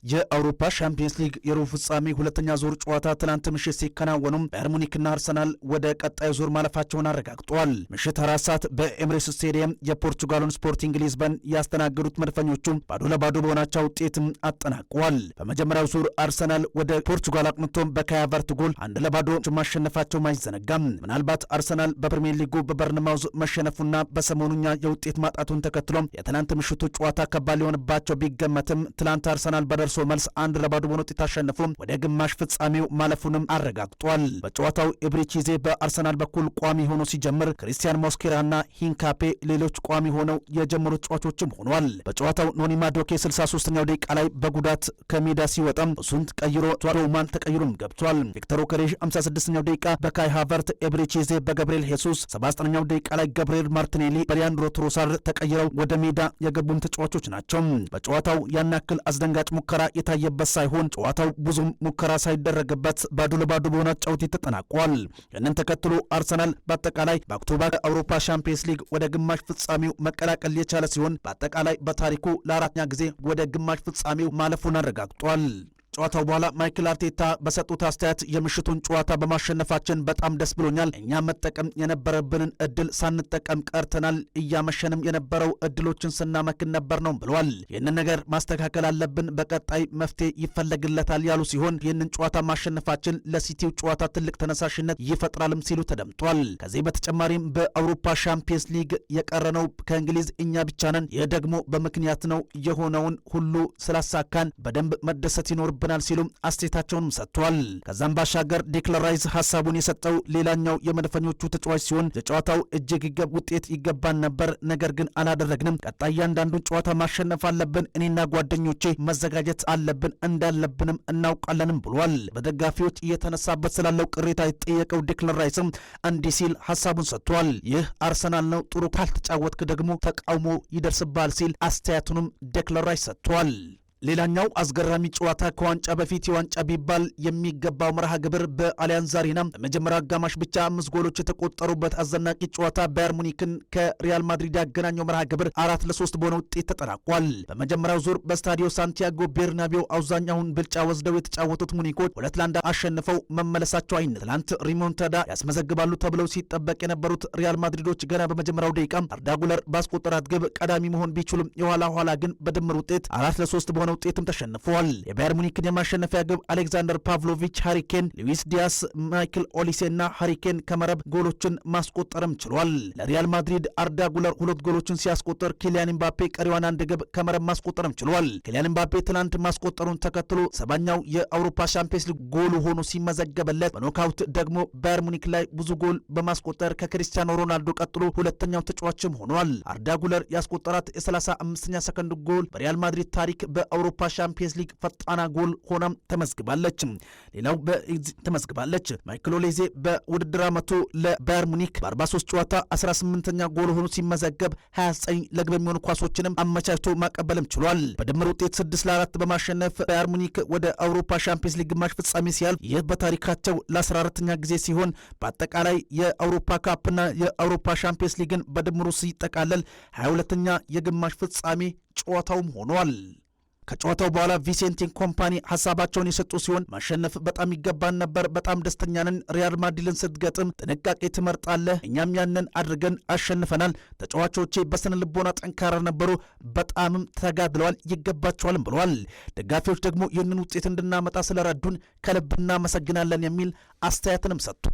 የአውሮፓ ሻምፒየንስ ሊግ የሩብ ፍጻሜ ሁለተኛ ዙር ጨዋታ ትናንት ምሽት ሲከናወኑም ባየር ሙኒክና አርሰናል ወደ ቀጣዩ ዙር ማለፋቸውን አረጋግጠዋል። ምሽት 4 ሰዓት በኤምሬትስ ስቴዲየም የፖርቹጋሉን ስፖርቲንግ ሊዝበን ያስተናገዱት መድፈኞቹ ባዶ ለባዶ በሆናቸው ውጤትም አጠናቀዋል። በመጀመሪያው ዙር አርሰናል ወደ ፖርቹጋል አቅንቶም በካይ ሃቨርትዝ ጎል 1-0 ማሸነፋቸው አይዘነጋም። ምናልባት አርሰናል በፕሪሚየር ሊጉ በበርንማውዝ መሸነፉና በሰሞኑኛ የውጤት ማጣቱን ተከትሎም የትናንት ምሽቱ ጨዋታ ከባድ ሊሆንባቸው ቢገመትም ትናንት አርሰናል በደርሶ መልስ 1-0 በሆነ ውጤት አሸንፎ ወደ ግማሽ ፍጻሜው ማለፉንም አረጋግጧል። በጨዋታው ኤብሪቺዜ በአርሰናል በኩል ቋሚ ሆኖ ሲጀምር ክሪስቲያን ሞስኬራና ሂንካፔ ሌሎች ቋሚ ሆነው የጀመሩት ተጫዋቾችም ሆኗል። በጨዋታው ኖኒ ማዱኬ 63ኛው ደቂቃ ላይ በጉዳት ከሜዳ ሲወጣም እሱን ቀይሮ ቶሮማን ተቀይሮም ገብቷል። ቪክተር ዮኬሬሽ 56ኛው ደቂቃ በካይ ሃቨርትዝ፣ ኤብሪቺዜ በገብርኤል ሄሱስ 79ኛው ደቂቃ ላይ ገብርኤል ማርቲኔሊ በሊያንድሮ ትሮሳር ተቀይረው ወደ ሜዳ የገቡም ተጫዋቾች ናቸው። በጨዋታው ያን ያክል አስደንጋጭ ሙከራ የታየበት ሳይሆን ጨዋታው ብዙም ሙከራ ሳይደረግበት ባዶ ለባዶ በሆነ ጨዋታ ተጠናቋል። ያንን ተከትሎ አርሰናል በአጠቃላይ በኦክቶበር አውሮፓ ሻምፒየንስ ሊግ ወደ ግማሽ ፍጻሜው መቀላቀል የቻለ ሲሆን በአጠቃላይ በታሪኩ ለአራተኛ ጊዜ ወደ ግማሽ ፍጻሜው ማለፉን አረጋግጧል። ጨዋታው በኋላ ማይክል አርቴታ በሰጡት አስተያየት የምሽቱን ጨዋታ በማሸነፋችን በጣም ደስ ብሎኛል። እኛ መጠቀም የነበረብንን እድል ሳንጠቀም ቀርተናል። እያመሸንም የነበረው እድሎችን ስናመክን ነበር ነው ብለዋል። ይህንን ነገር ማስተካከል አለብን፣ በቀጣይ መፍትሄ ይፈለግለታል ያሉ ሲሆን ይህንን ጨዋታ ማሸነፋችን ለሲቲው ጨዋታ ትልቅ ተነሳሽነት ይፈጥራልም ሲሉ ተደምጧል። ከዚህ በተጨማሪም በአውሮፓ ሻምፒየንስ ሊግ የቀረነው ከእንግሊዝ እኛ ብቻ ነን። ይህ ደግሞ በምክንያት ነው። የሆነውን ሁሉ ስላሳካን በደንብ መደሰት ይኖርብናል ሲሉም አስተያየታቸውንም ሰጥቷል። ከዛም ባሻገር ዴክላን ራይስ ሐሳቡን የሰጠው ሌላኛው የመድፈኞቹ ተጫዋች ሲሆን የጨዋታው እጅግ ውጤት ይገባን ነበር፣ ነገር ግን አላደረግንም። ቀጣይ እያንዳንዱን ጨዋታ ማሸነፍ አለብን። እኔና ጓደኞቼ መዘጋጀት አለብን፣ እንዳለብንም እናውቃለንም ብሏል። በደጋፊዎች እየተነሳበት ስላለው ቅሬታ የተጠየቀው ዴክላን ራይስም እንዲህ ሲል ሐሳቡን ሰጥቷል። ይህ አርሰናል ነው፣ ጥሩ ካልተጫወትክ ደግሞ ተቃውሞ ይደርስባል ሲል አስተያየቱንም ዴክላን ራይስ ሰጥቷል። ሌላኛው አስገራሚ ጨዋታ ከዋንጫ በፊት የዋንጫ ቢባል የሚገባው መርሃ ግብር በአሊያንዝ አሬና በመጀመሪያ አጋማሽ ብቻ 5 ጎሎች የተቆጠሩበት አስደናቂ ጨዋታ ባየር ሙኒክን ከሪያል ማድሪድ ያገናኘው መርሃ ግብር 4-3 በሆነ ውጤት ተጠናቋል። በመጀመሪያው ዙር በስታዲዮ ሳንቲያጎ ቤርናቤው አብዛኛውን ብልጫ ወስደው የተጫወቱት ሙኒኮች 2-1 አሸንፈው መመለሳቸው አይነት ትላንት ሪሞንታዳ ያስመዘግባሉ ተብለው ሲጠበቅ የነበሩት ሪያል ማድሪዶች ገና በመጀመሪያው ደቂቃ አርዳ ጉለር ባስቆጠራት ግብ ቀዳሚ መሆን ቢችሉም የኋላ ኋላ ግን በድምር ውጤት 4-3 በሆነ ውጤትም ተሸንፈዋል። የባየር ሙኒክን የማሸነፊያ ግብ አሌክዛንደር ፓቭሎቪች፣ ሃሪኬን፣ ሉዊስ ዲያስ፣ ማይክል ኦሊሴና ሃሪኬን ከመረብ ጎሎችን ማስቆጠርም ችሏል። ለሪያል ማድሪድ አርዳ ጉለር 2 ጎሎችን ሲያስቆጠር ኪሊያን ኤምባፔ ቀሪዋን 1 ግብ ከመረብ ማስቆጠርም ችሏል። ኪሊያን ኤምባፔ ትናንት ማስቆጠሩን ተከትሎ 7ኛው የአውሮፓ ሻምፒየንስ ሊግ ጎሉ ሆኖ ሲመዘገበለት በኖካውት ደግሞ ባየር ሙኒክ ላይ ብዙ ጎል በማስቆጠር ከክሪስቲያኖ ሮናልዶ ቀጥሎ ሁለተኛው ተጫዋችም ሆኗል። አርዳ ጉለር ያስቆጠራት የ35ኛ ሰከንድ ጎል በሪያል ማድሪድ ታሪክ በአውሮፓ ሻምፒየንስ ሊግ ፈጣና ጎል ሆናም ተመዝግባለች። ሌላው ተመዝግባለች። ማይክል ኦሊሴ በውድድር ዓመቱ ለባየር ሙኒክ በ43 ጨዋታ 18ኛ ጎል ሆኖ ሲመዘገብ 29 ለግብ የሚሆኑ ኳሶችንም አመቻችቶ ማቀበልም ችሏል። በድምር ውጤት 6-4 በማሸነፍ ባየር ሙኒክ ወደ አውሮፓ ሻምፒየንስ ሊግ ግማሽ ፍጻሜ ሲያልፍ ይህ በታሪካቸው ለ14ኛ ጊዜ ሲሆን በአጠቃላይ የአውሮፓ ካፕና የአውሮፓ ሻምፒየንስ ሊግን በድምሩ ሲጠቃለል 22ኛ የግማሽ ፍጻሜ ጨዋታውም ሆኗል። ከጨዋታው በኋላ ቪሴንቲን ኮምፓኒ ሐሳባቸውን የሰጡ ሲሆን ማሸነፍ በጣም ይገባን ነበር፣ በጣም ደስተኛ ነን። ሪያል ማድሪድን ስትገጥም ጥንቃቄ ትመርጣለህ፣ እኛም ያንን አድርገን አሸንፈናል። ተጫዋቾቼ በስነ ልቦና ጠንካራ ነበሩ፣ በጣምም ተጋድለዋል፣ ይገባቸዋልም ብለዋል። ደጋፊዎች ደግሞ ይህንን ውጤት እንድናመጣ ስለረዱን ከልብ እናመሰግናለን የሚል አስተያየትንም ሰጡ።